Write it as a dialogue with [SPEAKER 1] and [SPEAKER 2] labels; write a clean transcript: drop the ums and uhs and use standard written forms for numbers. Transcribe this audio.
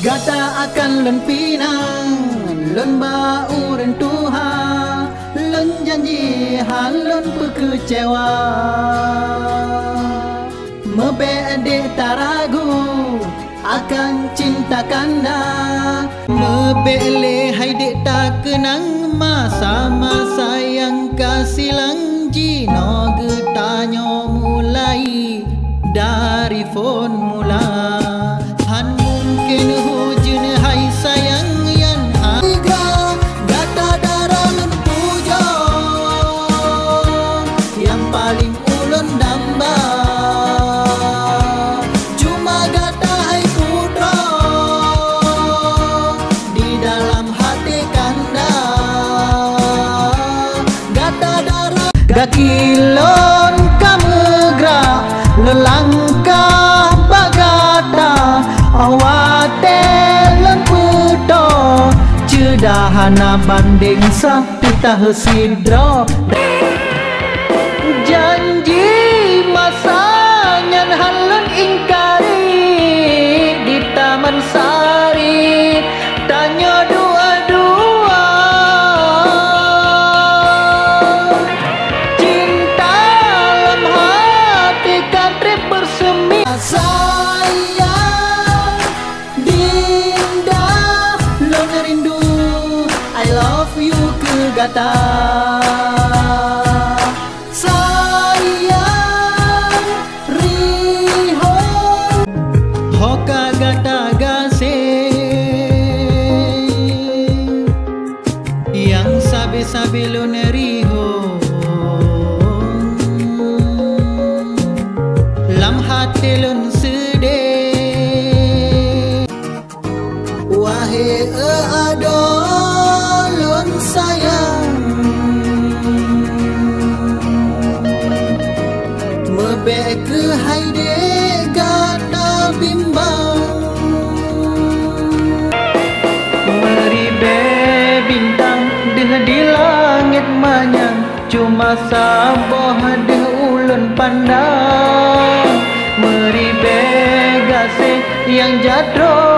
[SPEAKER 1] Gata akan len pinang, len bau ren Tuhan, len janji hal len kecewa. Mebedek tak ragu akan cinta kanda, mebele hai dek tak kenang masa-masa yang kasih langji no getanyo mulai dari phone mula. Han mungkin hujun hai sayang yang harga gata darah lun puja yang paling ulun damba. Cuma gata hai putra di dalam hati kanda. Gata darah gakilon kamu gerak lelangkah bagata awate lemputo cedahana banding sah pita hesidro. Janji masanya halun ingkari di taman sari tanya dua-dua cinta dalam hati kan trip bersemi. Sayang Dinda lo ngerindu I love you ke gata. Sayang Riho Hoka gata gase yang sabi-sabi lo neriho lam hati lun sedih. Wahai adon lun sayang, mebek ke haide gata bimbang. Meribe bintang deh di langit manyang, cuma saboh deh ulun pandang. Meribe gase yang jadro